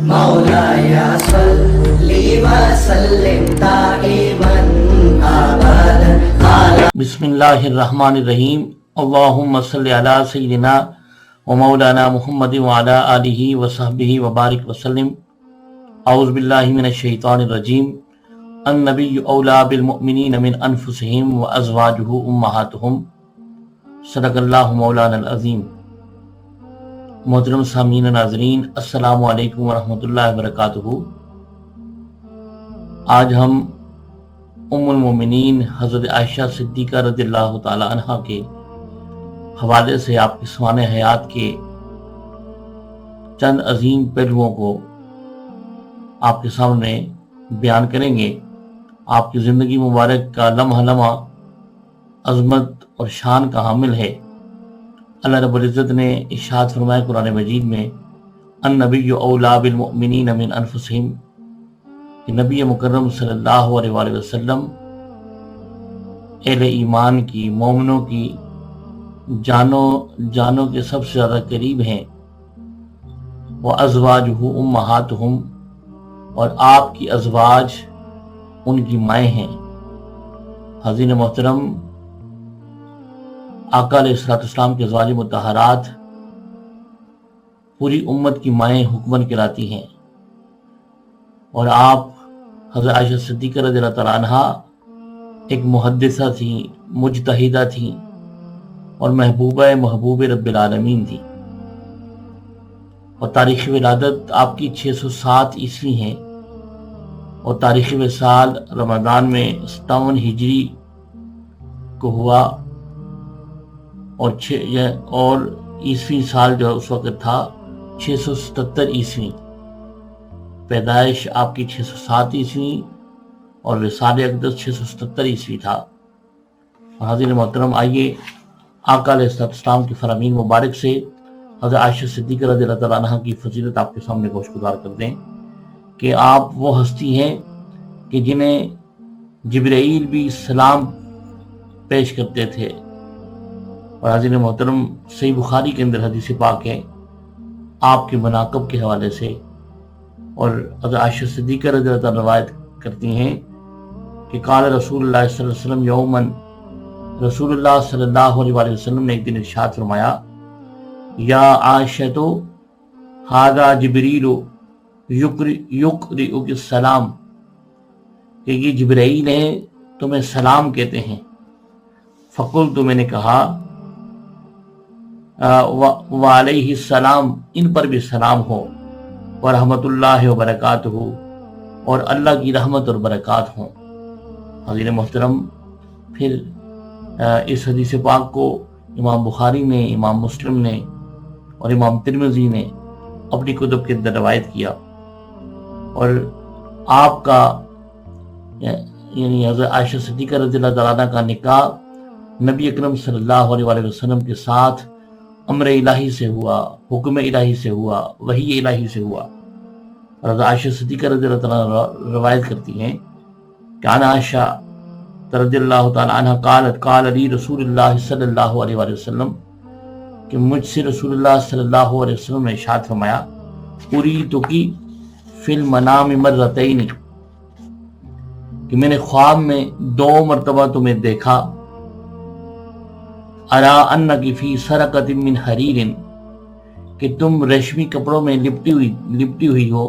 مولاي صل وسلم دائما ابدا على بسم اللہ الرحمن الرحیم اللہم صلی علی سیدنا و مولانا محمد وعلی آلہ وصحبہ وبارک وسلم۔ اعوذ باللہ من الشیطان الرجیم۔ النبی اولا بالمؤمنین من انفسہم وازواجہ امہاتہم، صدق اللہ مولانا العظیم۔ محترم سامعین و ناظرین، السلام علیکم ورحمۃ اللہ وبرکاتہ۔ آج ہم ام المومنین حضرت عائشہ صدیقہ رضی اللہ تعالی عنہ کے حوالے سے آپ کی سوانح حیات کے چند عظیم پہلوؤں کو آپ کے سامنے بیان کریں گے۔ آپ کی زندگی مبارک کا لمحہ لمحہ عظمت اور شان کا حامل ہے۔ اللہ رب العزت نے ارشاد فرمایا قرآن مجید میں، النبی اولا بالمؤمنین من انفسہم، کہ نبی مکرم صلی اللہ علیہ وآلہ وسلم اہل ایمان کی، مومنوں کی جانوں کے سب سے زیادہ قریب ہیں۔ وَأَزْوَاجُهُ أُمَّهَاتُهُمْ، اور آپ کی ازواج ان کی مائیں ہیں۔ حضرین محترم، آقا علیہ السلام کے ازواج مطہرات پوری امت کی مائیں حکمن کراتی ہیں، اور آپ حضرت عائشہ صدیقہ رضی اللہ تعالیٰ عنہ ایک محدثہ تھیں، مجتہدہ تھیں، اور محبوب رب العالمین تھی۔ اور تاریخ ولادت آپ کی 607 عیسوی ہیں، اور تاریخ وصال رمضان میں 57 ہجری کو ہوا، اور عیسوی سال جو اس وقت تھا 677 عیسوی۔ پیدائش آپ کی 607 عیسوی اور وصال اقدس 677 عیسوی تھا۔ اور حضرت محترم، آئیے آقا علیہ السلام کی فرامین مبارک سے حضرت عائشہ صدیقہ رضی اللہ تعالیٰ عنہ کی فضیلت آپ کے سامنے گوش گزار کر دیں کہ آپ وہ ہستی ہیں کہ جنہیں جبرائیل بھی سلام پیش کرتے تھے۔ اور حضرت محترم، صحیح بخاری کے اندر حدیث پاک ہے آپ کے مناقب کے حوالے سے، اور حضرت عائشہ صدیقہ رضی اللہ تعالیٰ روایت کرتی ہیں کہ قال رسول اللہ صلی اللہ علیہ وسلم یومن، رسول اللہ صلی اللہ علیہ وسلم نے ایک دن ارشاد فرمایا، یا عائشہ ھذا جبریل یقرئک السلام، کہ یہ جبرائیل ہیں، تمہیں سلام کہتے ہیں۔ فقلت، میں نے کہا، وعلیہ السلام، ان پر بھی سلام ہو، ورحمۃ اللہ وبرکاتہ، اور اللہ کی رحمت اور برکات ہوں۔ حضرت محترم، پھر اس حدیث پاک کو امام بخاری نے، امام مسلم نے اور امام ترمذی نے اپنی کتب کے اندر روایت کیا، اور آپ کا یعنی حضرت عائشہ صدیقہ رضی اللہ تعالیٰ عنہ کا نکاح نبی اکرم صلی اللہ علیہ وآلہ وسلم کے ساتھ امر الہی سے ہوا، حکم الہی سے ہوا، وحی الہی سے ہوا۔ اور حضرت عائشہ صدیقہ رضی اللہ تعالیٰ عنہ روایت کرتی ہیں کہ عن عائشہ رضی اللہ تعالیٰ عنہ قالت قال علی رسول اللہ صلی اللہ علیہ وآلہ وسلم، کہ مجھ سے رسول اللہ صلی اللہ علیہ وسلم نے ارشاد فرمایا، اریتکی فی المنام مرتین، کہ میں نے خواب میں 2 مرتبہ تمہیں دیکھا، ارا انکی فی سرقۃ من حریر، کہ تم ریشمی کپڑوں میں لپٹی ہوئی ہو،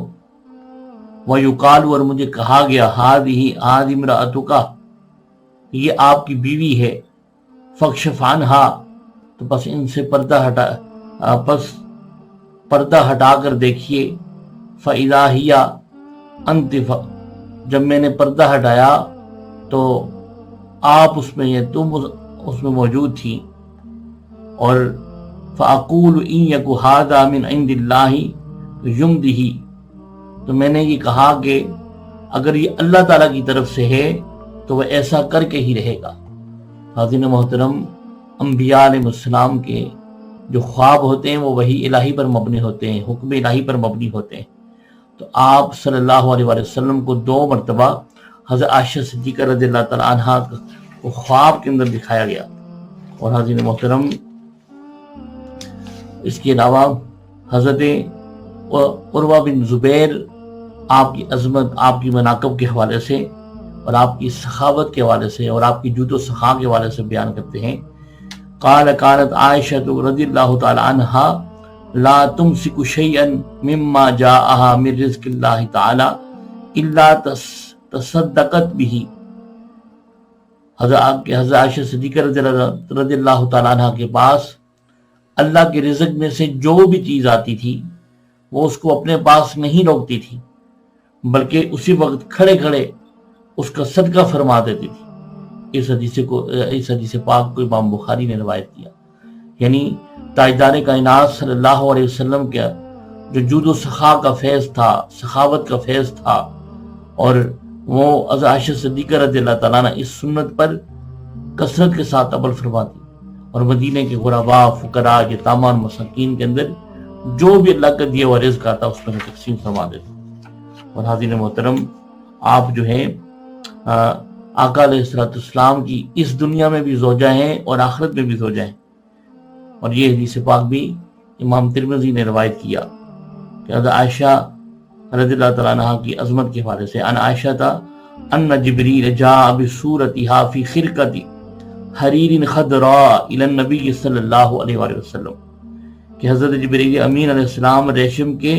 ویقال، اور مجھے کہا گیا، ھذہ امرأتک، یہ آپ کی بیوی ہے، فاکشف عنہا، تو بس ان سے پردہ ہٹا کر دیکھیے، فاذا ہی انت، جب میں نے پردہ ہٹایا تو آپ اس میں، تم اس میں موجود تھی، اور فاقول ان یک ھذا من عند اللہ یمدہ، تو میں نے یہ کہا کہ اگر یہ اللہ تعالیٰ کی طرف سے ہے تو وہ ایسا کر کے ہی رہے گا۔ حاضرین محترم، انبیاء علیہ السلام کے جو خواب ہوتے ہیں وہ وحی الہی پر مبنی ہوتے ہیں، حکم الہی پر مبنی ہوتے ہیں۔ تو آپ صلی اللہ علیہ وآلہ وسلم کو 2 مرتبہ حضرت عائشہ صدیقہ رضی اللہ تعالیٰ عنہ کو خواب کے اندر دکھایا گیا۔ اور حضرت محترم، اس کے علاوہ حضرت عروہ بن زبیر آپ کی عظمت، آپ کی مناقب کے حوالے سے اور آپ کی سخاوت کے حوالے سے اور آپ کی جود و سخا کے حوالے سے بیان کرتے ہیں، قال كانت عائشة رضی اللہ تعالی عنہا لا تمسك شيئا مما جاءها من رزق اللہ تعالی الا تصدقت به۔ حضرت عائشہ صدیقہ رضی اللہ تعالی عنہ کے پاس اللہ کے رزق میں سے جو بھی چیز آتی تھی وہ اس کو اپنے پاس نہیں روکتی تھی، بلکہ اسی وقت کھڑے کھڑے اس کا صدقہ فرما دیتی تھی۔ اس حدیث پاک کو امام بخاری نے روایت کیا، یعنی تاجدار کائنات صلی اللہ علیہ وسلم کا جو جود و سخا کا فیض تھا، سخاوت کا فیض تھا، اور وہ حضرت عائشہ صدیقہ رضی اللہ تعالیٰ عنہ اس سنت پر کثرت کے ساتھ عمل فرماتی اور مدینے کے غرباء، فقراء، یتامیٰ اور مساکین کے اندر جو بھی اللہ کا دیا ہوا رزق آتا اس میں تقسیم فرما دیتے۔ اور حاضرین محترم، آپ جو ہیں آقا علیہ السلام کی اس دنیا میں بھی زوجہ ہیں اور آخرت میں بھی زوجہ ہیں، اور یہ حدیث پاک بھی امام ترمذی نے روایت کیا کہ حضرت عائشہ رضی اللہ تعالیٰ عنہ کی عظمت کے حوالے سے، ان عائشہ ان جبریل جاء بصورتها فی خرقۃ حریر خضراء الی النبی صلی اللہ علیہ وآلہ وسلم، کہ حضرت جبریل امین علیہ السلام ریشم کے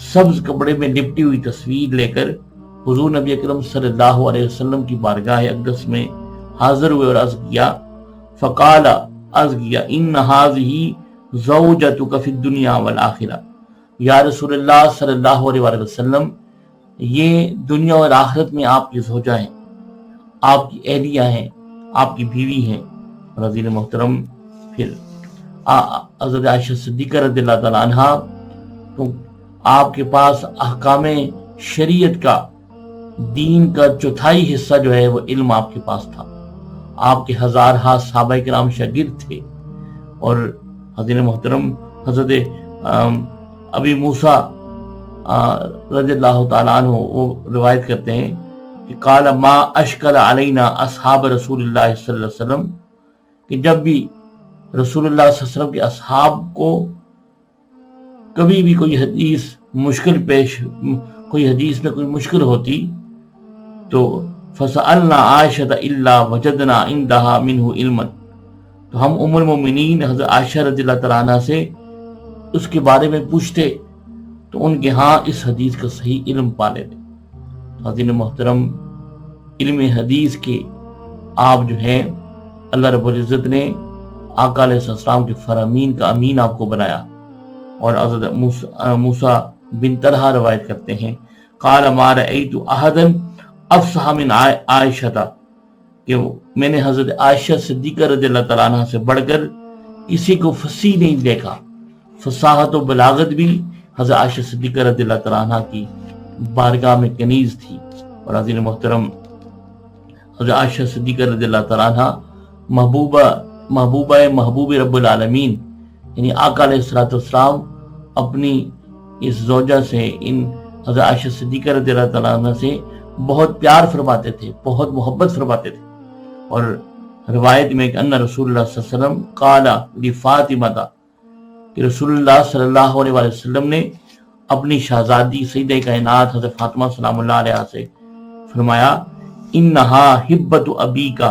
سبز کپڑے میں لپٹی ہوئی تصویر لے کر حضور نبی اکرم صلی اللہ علیہ وسلم کی بارگاہ اقدس میں حاضر ہوئے اور عرض کیا، فقال عرض کیا، ان هذه زوجتک فی الدنیا والآخرہ، یا رسول اللہ صلی اللہ علیہ وآلہ وسلم، یہ دنیا اور آخرت میں آپ کی زوجہ ہیں، آپ کی اہلیہ ہیں، آپ کی بیوی ہیں۔ رضی محترم، پھر حضرت عائشہ صدیقہ رضی اللہ تعالیٰ عنہ، تو آپ کے پاس احکام شریعت کا، دین کا چوتھائی حصہ جو ہے وہ علم آپ کے پاس تھا۔ آپ کے ہزارہا صحابہ کرام شاگرد تھے، اور حضرت محترم حضرت ابی موسیٰ رضی اللہ تعالیٰ عنہ وہ روایت کرتے ہیں کہ قال ما اشکل علینا اصحاب رسول اللہ صلی اللہ علیہ وسلم، کہ جب بھی رسول اللہ صلی اللہ علیہ وسلم کے اصحاب کو کبھی بھی کوئی حدیث میں کوئی مشکل ہوتی تو فسألنا عائشہ الا وجدنا عندها منہ علما، تو ہم ام المومنین حضرت عائشہ رضی اللہ تعالیٰ عنہ سے اس کے بارے میں پوچھتے تو ان کے ہاں اس حدیث کا صحیح علم پا لیتے۔ حضرت محترم، علم حدیث کے آپ جو ہیں اللہ رب العزت نے آقا علیہ السلام کے فرامین کا امین آپ کو بنایا، اور حضرت موسیٰ بن طلحہ روایت کرتے ہیں قال ما رأیت احدا افصح من عائشہ، کہ میں نے حضرت عائشہ صدیقہ رضی اللہ تعالیٰ عنہ سے بڑھ کر کسی کو فصیح نہیں دیکھا۔ فصاحت و بلاغت بھی حضرت عائشہ صدیقہ رضی اللہ تعالیٰ عنہ کی بارگاہ میں کنیز تھی۔ اور حضرت محترم، حضرت عائشہ صدیقہ رضی اللہ تعالیٰ عنہ محبوب رب العالمین، یعنی آقا علیہ السلام اپنی اس زوجہ سے، ان حضرت عائشہ صدیقہ رضی اللہ تعالیٰ عنہ سے بہت پیار فرماتے تھے، بہت محبت فرماتے تھے۔ اور روایت میں کہ ان رسول اللہ صلی اللہ علیہ وسلم قال لفاطمہ، کہ رسول اللہ صلی اللہ علیہ وسلم نے اپنی شہزادی سیدہ کائنات حضرت فاطمہ سلام اللہ علیہ سے فرمایا، انہا حبت ابیک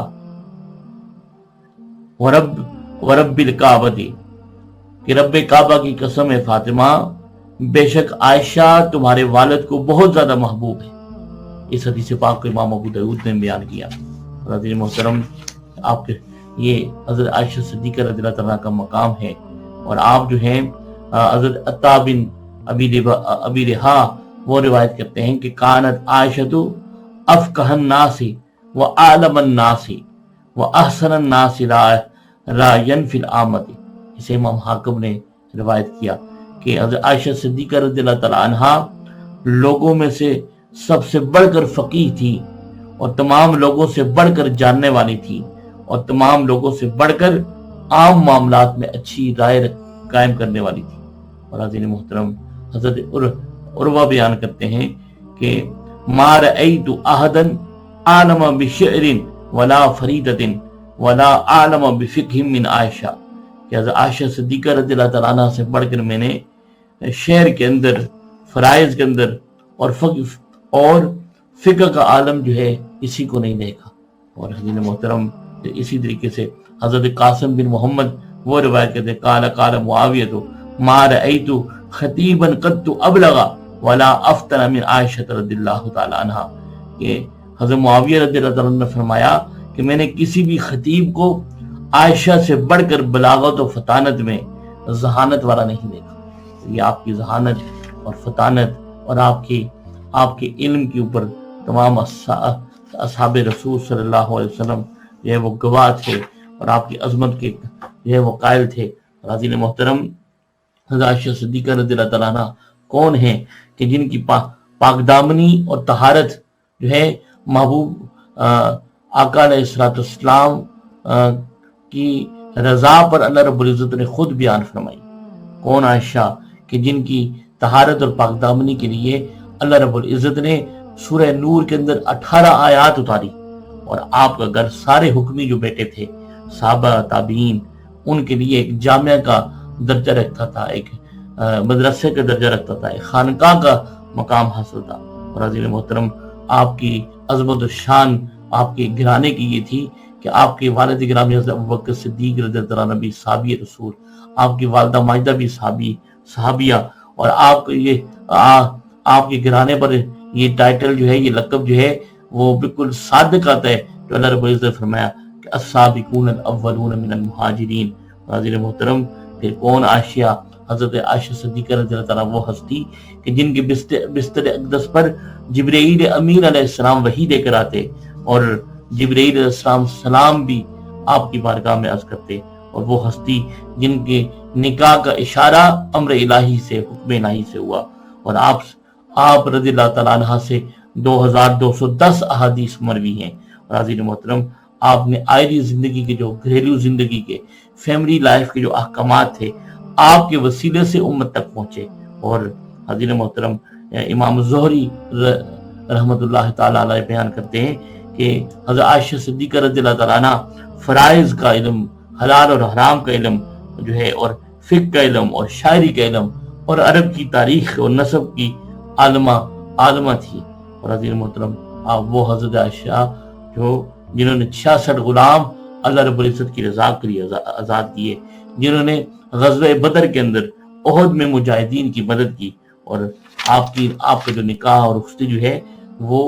ورب الکعبہ، کہ رب کعبہ کی قسم ہے فاطمہ، بے شک عائشہ تمہارے والد کو بہت زیادہ محبوب ہے۔ اس حدیث پاک کو امام ابو داؤد نے بیان کیا۔ حضرت محترم، آپ کے یہ حضرت عائشہ صدیقہ رضی اللہ تعالیٰ کا مقام ہے، اور آپ جو ہیں حضرت عطا بن ابی رہا وہ روایت کرتے ہیں کہ کانت عائشہ افقہ الناس وعالم الناس واحسن الناس رائین فی العامت، اسے امام حاکم نے روایت کیا کہ حضرت عائشہ صدیقہ رضی اللہ تعالیٰ عنہ لوگوں میں سے سب سے بڑھ کر فقیہ تھی، اور تمام لوگوں سے بڑھ کر جاننے والی تھی، اور تمام لوگوں سے بڑھ کر عام معاملات میں اچھی رائے قائم کرنے والی تھی۔ اور حضرت محترم، حضرت عروہ بیان کرتے ہیں کہ ما رأیت احدا عالم بشعر ولا فریدۃ ولا عالم بفقہ من عائشہ، کہ حضرت عائشہ صدیقہ رضی اللہ تعالیٰ عنہ سے بڑھ کر میں نے شعر کے اندر، فرائض کے اندر اور فقہ کا عالم جو ہے اسی کو نہیں دیکھا۔ اور حضرت محترم اسی طریقے سے حضرت قاسم بن محمد وہ روایت کرتے قال معاویہ ما رأیت خطیبا قد ابلغ ولا افطن من عائشہ رضی اللہ تعالی عنہ، کہ حضرت معاویہ رضی اللہ تعالی عنہ نے فرمایا کہ میں نے کسی بھی خطیب کو عائشہ سے بڑھ کر بلاغت و فطانت میں ذہانت والا نہیں دیکھا۔ یہ آپ کی ذہانت اور فطانت اور آپ کے علم کے اوپر تمام اصحاب رسول صلی اللہ علیہ وسلم یہ وہ گواہ تھے اور آپ کی عظمت کے یہ وہ قائل تھے۔ حضرت محترم حضرت عائشہ صدیقہ رضی اللہ تعالیٰ عنہ کون ہیں کہ جن کی پاک دامنی اور طہارت جو ہے محبوب آقا علیہ السلام کی رضا پر اللہ رب العزت نے خود بیان فرمائی۔ کون عائشہ کہ جن کی طہارت اور پاک دامنی کے لیے اللہ رب العزت نے سورہ نور کے اندر 18 آیات اتاری، اور آپ کا گھر سارے حکمی جو بیٹے تھے صحابہ تابعین ان کے لیے ایک جامعہ کا درجہ رکھتا تھا، ایک مدرسے کا درجہ رکھتا تھا، ایک خانقاہ کا مقام حاصل تھا۔ اور عزیز محترم آپ کی عظمت و شان آپ کے گھرانے کی یہ تھی کہ آپ کے والد گرامی حضرت ابوبکر صدیق رضی اللہ عنہ بھی صحابی رسول، آپ کی والدہ ماجدہ بھی صحابیہ، اور آپ کے گھرانے پر یہ ٹائٹل جو ہے، یہ لقب جو ہے وہ بالکل صادق آتا ہے جو اللہ رب العزت نے فرمایا کہ السابقون الاولون من المہاجرین۔ عزیز محترم پھر کون عائشہ؟ حضرت عائشہ صدیقہ رضی اللہ تعالیٰ وہ ہستی کہ جن کے بستر اقدس پر جبرائیل امین علیہ السلام وحی دے کر آتے، اور جبرائیل علیہ السلام سلام بھی آپ کی بارگاہ میں عرض کرتے، اور وہ ہستی جن کے نکاح کا اشارہ امر الہی سے، حکم الہی سے ہوا، اور آپ رضی اللہ تعالیٰ عنہ سے 2210 احادیث مروی ہیں۔ اور عزیز محترم آپ نے آئری زندگی کے جو گھریلو زندگی کے فیملی لائف کے جو احکامات تھے آپ کے وسیلے سے امت تک پہنچے۔ اور عزیز محترم امام زہری رحمت اللہ تعالیٰ علیہ بیان کرتے ہیں کہ حضرت عائشہ صدیقہ رضی اللہ تعالیٰ عنہ فرائض کا علم، حلال اور حرام کا علم جو ہے، اور فقہ کا علم اور شاعری کا علم اور عرب کی تاریخ اور نسب کی عالمہ تھی۔ اور عزیز محترم آپ وہ حضرت عائشہ جنہوں نے 66 غلام اللہ رب العزت کی رضا کے لیے آزاد کیے، جنہوں نے غزوہ بدر کے اندر احد میں مجاہدین کی مدد کی، اور آپ کا جو نکاح اور رخصتی جو ہے وہ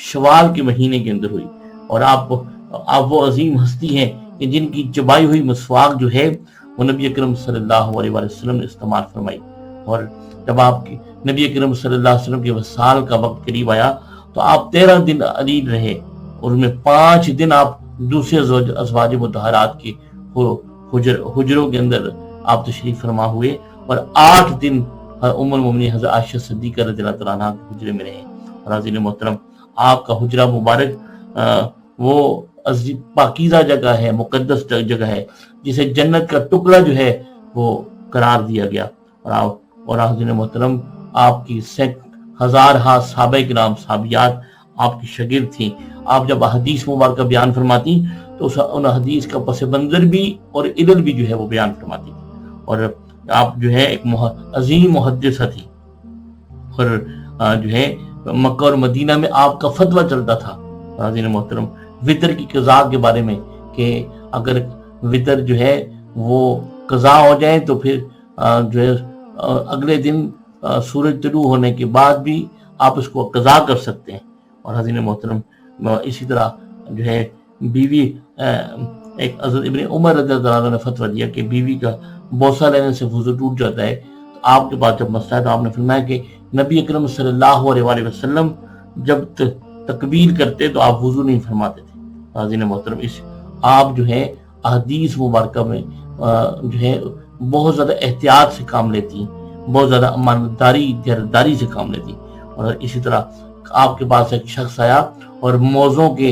شوال کے مہینے کے اندر ہوئی۔ اور آپ وہ عظیم ہستی ہیں کہ جن کی چبائی ہوئی مسواک جو ہے وہ نبی اکرم صلی اللہ علیہ وسلم نے استعمال فرمائی۔ اور جب آپ کی نبی اکرم صلی اللہ علیہ وسلم کے وصال کا وقت قریب آیا تو آپ 13 دن علیل رہے، اور ان میں 5 دن آپ دوسرے ازواج مطہرات کے حجروں کے اندر آپ تشریف فرما ہوئے، اور 8 دن ام المومنین حضرت عائشہ صدیقہ رضی اللہ تعالیٰ عنہ کے حجرے میں رہے۔ اور عزیز محترم آپ کا حجرہ مبارک وہ پاکیزہ جگہ ہے، مقدس جگہ ہے، جسے جنت کا ٹکڑا جو ہے وہ قرار دیا گیا۔ اور عزیز محترم آپ کی 1000 صحابہ کرام صحابیات آپ کی شاگرد تھیں۔ آپ جب حدیث مبارکہ بیان فرماتی تو ان حدیث کا پس منظر بھی اور علل بھی جو ہے وہ بیان فرماتی، اور آپ جو ہے ایک عظیم محدثہ تھی۔ اور جو ہے مکہ اور مدینہ میں آپ کا فتویٰ چلتا تھا عزیز محترم وطر کی قضاء کے بارے میں، کہ اگر وطر جو ہے وہ قضاء ہو جائے تو پھر جو ہے اگلے دن سورج طلوع ہونے کے بعد بھی آپ اس کو قضاء کر سکتے ہیں۔ اور عزیز محترم اسی طرح جو ہے بیوی ایک حضرت ابن عمر رضی اللہ عنہ نے فتویٰ دیا کہ بیوی کا بوسہ لینے سے وضو ٹوٹ جاتا ہے۔ تو آپ کے پاس جب مسئلہ ہے تو آپ نے فرمایا کہ نبی اکرم صلی اللہ علیہ وسلم جب تکبیر کرتے تو آپ وضو نہیں فرماتے تھے۔ عزیز محترم آپ جو ہے احادیث مبارکہ میں جو ہے بہت زیادہ احتیاط سے کام لیتی ہیں، بہت زیادہ امانتداری دیانتداری سے کام لیتی ہیں۔ اور اسی طرح آپ کے پاس ایک شخص آیا اور موضوع کے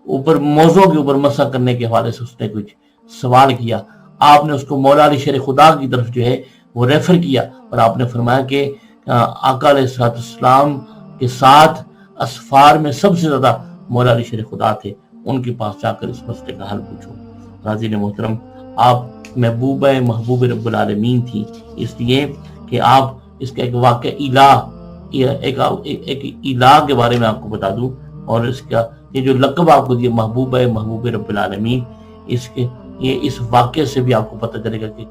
اوپر مسح کرنے کے حوالے سے اس نے کچھ سوال کیا، آپ نے اس کو مولا علی شیر خدا کی طرف جو ہے وہ ریفر کیا، اور آپ نے فرمایا کہ آقا علیہ السلام کے ساتھ اسفار میں سب سے زیادہ مولا علی شیر خدا تھے، ان کے پاس جا کر اس مسئلے کا حل پوچھو۔ عزیز محترم آپ محبوب رب العالمین تھی، اس لیے کہ آپ اس کا ایک واقعہ ایک الہ کے بارے میں آپ کو بتا دوں، اور اس کا یہ جو لقب آپ کو دیا محبوب ہے، محبوب رب العالمین، اس واقعے سے بھی آپ کو پتہ چلے گا کہ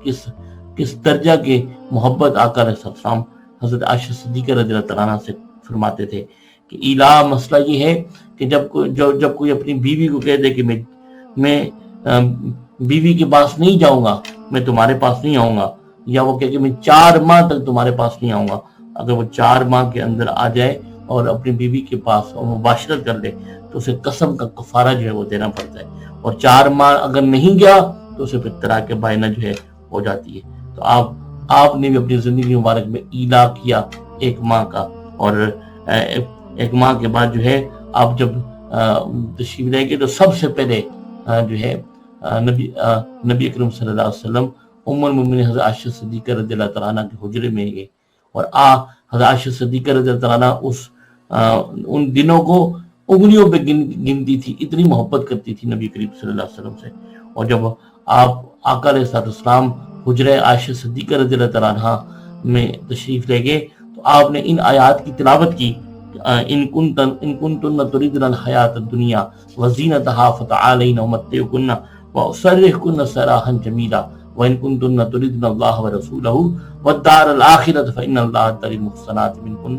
کس درجہ کے محبت آقا علیہ السلام حضرت عائشہ صدیقہ رضی اللہ تعالیٰ عنہ سے فرماتے تھے کہ الہ مسئلہ یہ ہے کہ جب کوئی اپنی بیوی کو کہہ دے کہ میں بیوی کے پاس نہیں جاؤں گا، میں تمہارے پاس نہیں آؤں گا، یا وہ کہے کہ میں 4 ماہ تک تمہارے پاس نہیں آؤں گا، اگر وہ 4 ماہ کے اندر آ جائے اور اپنی بیوی کے پاس اور مباشرت کر لے تو اسے قسم کا کفارہ جو ہے وہ دینا پڑتا ہے، اور 4 ماہ اگر نہیں گیا تو اسے پھر طلاق بائنہ جو ہے ہو جاتی ہے۔ تو آپ نے بھی اپنی زندگی مبارک میں ایلا کیا 1 ماہ کا، اور 1 ماہ کے بعد جو ہے آپ جب تشریف لے گئے تو سب سے پہلے جو ہے نبی اکرم صلی اللہ علیہ وسلم ام المؤمنین حضرت عائشہ صدیقہ رضی اللہ تعالیٰ عنہ کے حجرے میں گئے، اور حضرت عائشہ صدیقہ رضی اللہ تعالیٰ عنہ ان دنوں کو انگلیوں پہ گنتی تھی، اتنی محبت کرتی تھی نبی کریم صلی اللہ علیہ وسلم سے۔ اور جب آپ آقا علیہ السلام حجرہ عائشہ صدیقہ رضی اللہ تعالیٰ عنہ میں تشریف لے گئے تو آپ نے ان آیات کی تلاوت کی، ان کنتن تردن الحیات الدنیا وزینتها فتعالین امتعکن واسرحکن سراحا جمیلا وان کنتن تردن اللہ ورسولہ والدار الآخرۃ فإن اللہ یجزی المحسنات منکن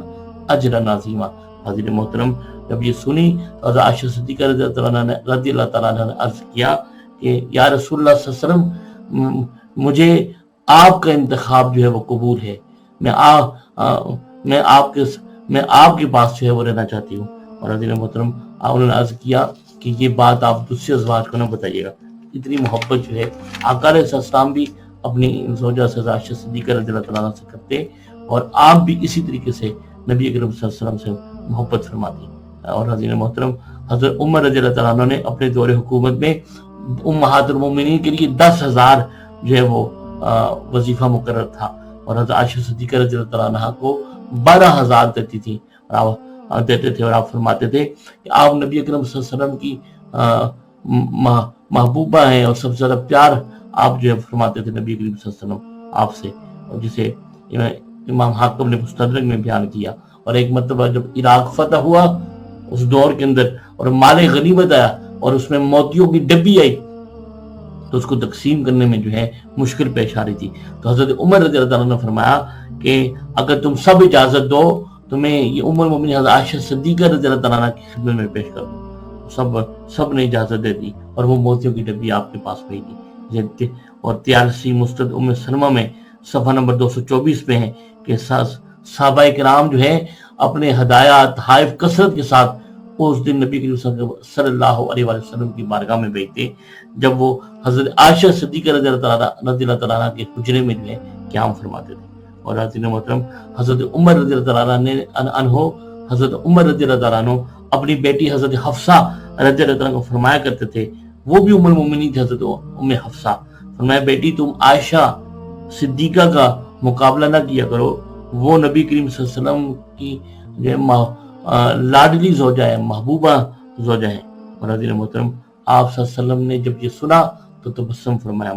اجرا عظیما۔ حضرت محترم جب یہ سنی تو حضرت عائشہ صدیقہ رضی اللہ تعالیٰ عنہ نے عرض کیا کہ یا رسول اللہ صلی اللہ علیہ وسلم، مجھے آپ کا انتخاب جو ہے وہ قبول ہے، میں آپ کے پاس جو ہے وہ رہنا چاہتی ہوں۔ اور حضرت محترم انہوں نے عرض کیا کہ یہ بات آپ دوسرے ازواج کو نہ بتائیے گا، اتنی محبت جو ہے آقا علیہ السلام بھی اپنی زوجہ سے عائشہ صدیقہ رضی اللہ تعالیٰ عنہ سے کرتے، اور آپ بھی اسی طریقے سے نبی اکرم صلی اللہ علیہ وسلم سے محبت فرماتی۔ اور حضرت محترم حضرت عمر رضی اللہ تعالیٰ عنہ نے اپنے دور حکومت میں امہات المومنین کے لیے 10,000 جو ہے وہ وظیفہ مقرر تھا، اور حضرت عائشہ صدیقہ رضی اللہ تعالیٰ عنہ کو 12,000 دیتی تھی، اور آپ فرماتے تھے کہ آپ نبی اکرم صلی اللہ علیہ وسلم کی محبوبہ ہیں، اور سب سے زیادہ پیار آپ جو ہے فرماتے تھے نبی کریم صلی اللہ علیہ وسلم آپ سے، اور جسے امام حاکم نے مستدرک میں بیان کیا۔ اور ایک مرتبہ جب عراق فتح ہوا اس دور کے اندر اور مال غنیمت آیا اور اس میں موتیوں کی ڈبی آئی تو اس کو تقسیم کرنے میں جو ہے مشکل پیش آ رہی تھی، تو حضرت عمر رضی اللہ عنہ نے فرمایا کہ اگر تم سب اجازت دو تو میں یہ ام المؤمنین حضرت عائشہ صدیقہ رضی اللہ عنہ کی خدمت میں پیش کر دوں۔ سب نے اجازت دے دی، اور وہ موتیوں کی ڈبی آپ کے پاس بھیج دی۔ اور تیالسی مستد ام سلمہ میں صفحہ نمبر 224 پہ ہے کہ صحابہ کرام جو ہے اپنے ہدایات تحائف کثرت کے ساتھ اس دن نبی کریم صلی اللہ علیہ وسلم کی بارگاہ میں بھیجتے جب وہ حضرت عائشہ صدیقہ رضی اللہ تعالیٰ عنہ کے حجرے میں جو ہے قیام فرماتے تھے۔ اور حضرت محترم حضرت عمر رضی اللہ تعالیٰ عنہ حضرت عمر رضی اللہ تعالیٰ عنہ اپنی بیٹی حضرت حفصہ رضی اللہ تعالیٰ عنہ کو فرمایا کرتے تھے، وہ بھی ام المؤمنین تھی حضرت ام حفصہ، فرمایا بیٹی تم عائشہ صدیقہ کا مقابلہ نہ کیا کرو، وہ نبی کریم صلی اللہ علیہ وسلم کی لاڈلی زوجہ ہے، محبوبہ زوجہ ہے۔ اور حضرت محترم آپ صلی اللہ علیہ وسلم نے جب یہ سنا تو تبسم فرمایا،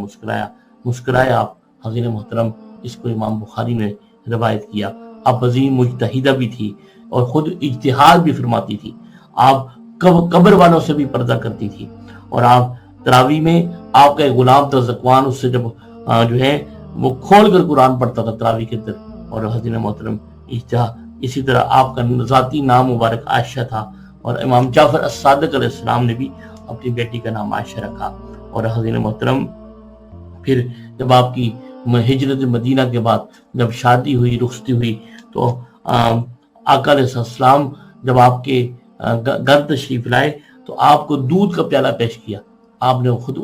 مسکرائے آپ۔ حضرت محترم اس کو امام بخاری نے روایت کیا۔ آپ عظیم مجتہدہ بھی تھی اور خود اجتہاد بھی فرماتی تھی، آپ قبر والوں سے بھی پردہ کرتی تھی، اور آپ تراویح میں آپ کا ایک غلام تھا زکوان، اس سے جب جو ہے وہ کھول کر قرآن پڑھتا تھا تراویح کے اندر۔ اور حضرت محترم اسی طرح آپ کا ذاتی نام مبارک عائشہ تھا، اور امام جعفر الصادق علیہ السلام نے بھی اپنی بیٹی کا نام عائشہ رکھا۔ اور حضرت محترم پھر جب آپ کی ہجرت مدینہ کے بعد جب شادی ہوئی، رخصتی ہوئی، تو آقا علیہ السلام جب آپ کے گھر تشریف لائے تو آپ کو دودھ کا پیالہ پیش کیا، آپ نے خود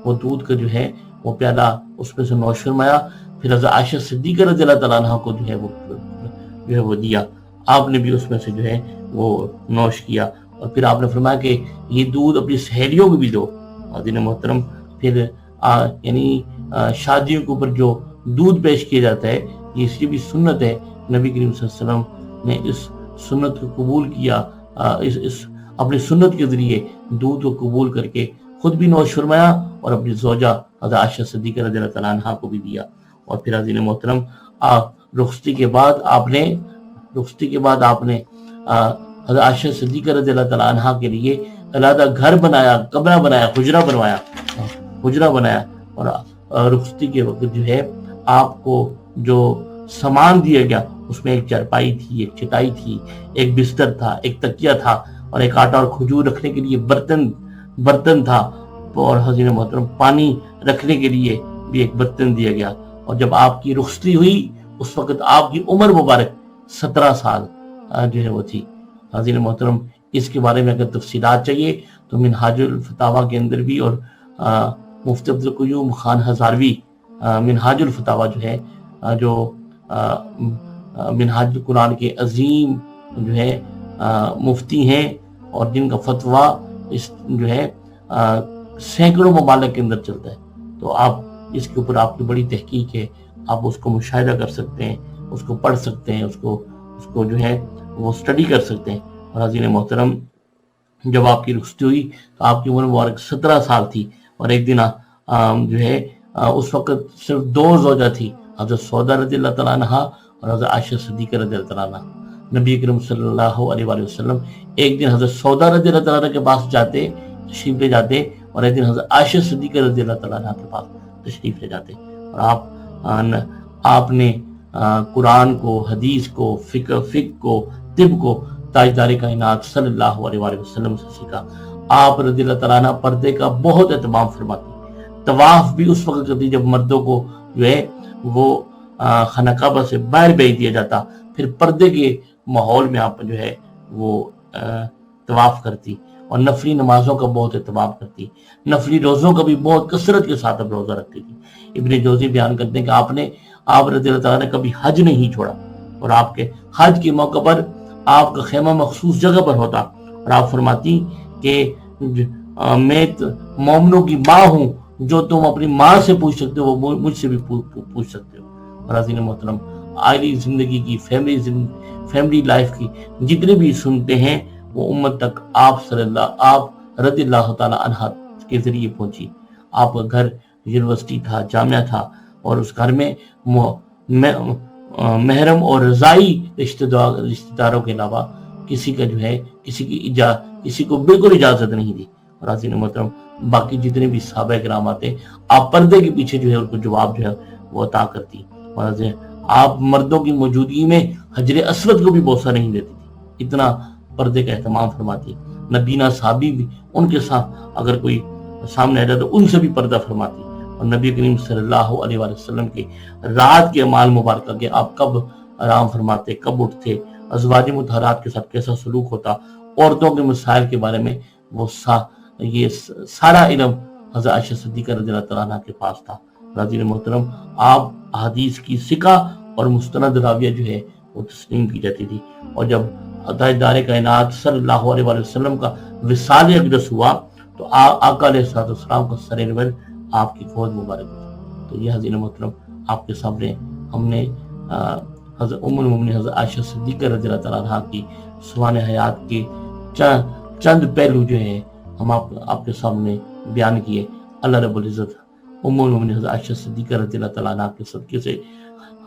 وہ دودھ کا جو ہے وہ پیالہ اس میں سے نوش فرمایا، پھر حضرت عائشہ صدیقہ رضی اللہ تعالیٰ عنہ کو جو ہے وہ دیا، آپ نے بھی اس میں سے جو ہے وہ نوش کیا، اور پھر آپ نے فرمایا کہ یہ دودھ اپنی سہیلیوں کو بھی دو۔ حضرت محترم پھر یعنی شادیوں کے اوپر جو دودھ پیش کیا جاتا ہے یہ اس کی بھی سنت ہے، نبی کریم صلی اللہ علیہ وسلم نے اس سنت کو قبول کیا، اپنی سنت کے ذریعے دودھ کو قبول کر کے خود بھی نوش فرمایا اور اپنی زوجہ حضرت عائشہ صدیقہ رضی اللہ تعالیٰ عنہ کو بھی دیا۔ اور پھر حضرت محترم رخصتی کے بعد آپ نے حضرت عائشہ صدیقہ رضی اللہ تعالیٰ عنہ کے لیے علیحدہ گھر بنایا، کمرہ بنایا، حجرہ بنایا اور رخصتی کے وقت جو ہے آپ کو جو سامان دیا گیا اس میں ایک چارپائی تھی، ایک چٹائی تھی، ایک بستر تھا، ایک تکیہ تھا اور ایک آٹا اور کھجور رکھنے کے لیے برتن تھا، اور حضرت محترم پانی رکھنے کے لیے بھی ایک برتن دیا گیا۔ اور جب آپ کی رخصتی ہوئی اس وقت آپ کی عمر مبارک 17 سال جو ہے وہ تھی۔ حضرت محترم اس کے بارے میں اگر تفصیلات چاہیے تو منہاج الفتاویٰ کے اندر بھی، اور مفتی عبدالقیوم خان ہزاروی منہاج الفتاویٰ جو ہے، جو منہاج القرآن کے عظیم جو ہے مفتی ہیں اور جن کا فتویٰ جو ہے سینکڑوں ممالک کے اندر چلتا ہے، تو آپ اس کے اوپر آپ کی بڑی تحقیق ہے، آپ اس کو مشاہدہ کر سکتے ہیں، اس کو پڑھ سکتے ہیں، اس کو جو ہے وہ اسٹڈی کر سکتے ہیں۔ اور حضرت محترم جب آپ کی رخصتی ہوئی تو آپ کی عمر مبارک 17 سال تھی، اور ایک دن جو ہے اس وقت صرف 2 زوجہ تھی، حضرت سودا رضی اللہ تعالیٰ عنہ اور حضرت عائشہ صدیقہ رضی اللہ تعالیٰ عنہ۔ نبی کریم صلی اللہ علیہ وآلہ وسلم ایک دن حضرت سودا رضی اللہ تعالیٰ عنہ کے پاس تشریف لے جاتے، اور ایک دن حضرت عائشہ صدیقہ رضی اللہ تعالیٰ عنہ کے پاس تشریف لے جاتے، اور آپ نے قرآن کو، حدیث کو، فقہ کو، طب کو تاجدار کائنات صلی اللہ علیہ وآلہ وسلم سے سیکھا۔ آپ رضی اللہ تعالیٰ عنہ پردے کا بہت اہتمام فرماتی، طواف بھی اس وقت کرتی جب مردوں کو جو ہے وہ خانہ کعبہ سے باہر بھیج دیا جاتا، پھر پردے کے ماحول میں آپ جو ہے وہ طواف کرتی، اور نفلی نمازوں کا بہت اہتمام کرتی، نفلی روزوں کا بھی بہت کثرت کے ساتھ اب روزہ رکھتی تھی۔ ابن جوزی بیان کرتے ہیں کہ آپ رضی اللہ تعالیٰ نے کبھی حج نہیں چھوڑا، اور آپ کے حج کے موقع پر آپ کا خیمہ مخصوص جگہ پر ہوتا، اور آپ فرماتی کہ میں مومنوں کی ماں ہوں، جو تم اپنی ماں سے پوچھ سکتے ہو وہ مجھ سے بھی پوچھ سکتے ہو۔ اور حضرت محترم عائلی زندگی کی، فیملی لائف کی جتنے بھی سنتے ہیں وہ امت تک آپ رضی اللہ تعالیٰ عنہ کے ذریعے پہنچی۔ آپ کا گھر یونیورسٹی تھا، جامعہ تھا، اور اس گھر میں محرم اور رضائی رشتہ داروں کے علاوہ کسی کا جو ہے کسی کو بالکل اجازت نہیں دی۔ اور حضرت محترم باقی جتنے بھی صحابہ کرام آتے آپ پردے کے پیچھے جو ہے ان کو جواب جو ہے وہ عطا کرتی، اور آپ مردوں کی موجودگی میں حجر اسود کو بھی بوسہ نہیں دیتی تھی، اتنا پردے کا اہتمام فرماتی۔ نبینا صحابی بھی ان کے ساتھ اگر کوئی سامنے آ جائے تو ان سے بھی پردہ فرماتی، اور نبی کریم صلی اللہ علیہ وآلہ وسلم کے رات کے اعمال مبارکہ کے آپ کب آرام فرماتے، کب اٹھتے، ازواج مطہرات کے ساتھ کیسا سلوک ہوتا، عورتوں کے مسائل کے بارے میں وہ یہ سارا علم حضرت عائشہ صدیقہ رضی اللہ تعالیٰ عنہ کے پاس تھا۔ حضرت محترم آپ حدیث کی ثقہ اور مستند راویہ جو ہے وہ تسلیم کی جاتی تھی، اور جب تاجدار کائنات صلی اللہ علیہ وآلہ وسلم کا وصال اقدس ہوا تو آقا علیہ السلام کا سر نور آپ کی گود مبارک ہوئی۔ تو یہ حضرت محترم آپ کے سامنے ہم نے حضرت ام المومنین حضرت عائشہ صدیقہ رضی اللہ تعالیٰ عنہ کی سوانح حیات کے چند پہلو جو ہیں ہم آپ کے سامنے بیان کیے۔ اللہ رب العزت ام المومنین حضرت عائشہ صدیقہ رضی اللہ تعالیٰ عنہ کے صدقے سے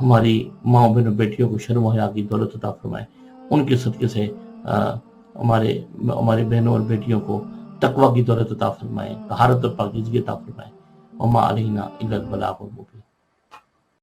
ہماری ماں بہنوں بیٹیوں کو شرم و حیا کی دولت عطا فرمائے، ان کے صدقے سے ہمارے بہنوں اور بیٹیوں کو تقوی کی دولت عطا فرمائے، طہارت اور پاکیزگی عطا فرمائے۔ وما علینا الا البلاغ المبین۔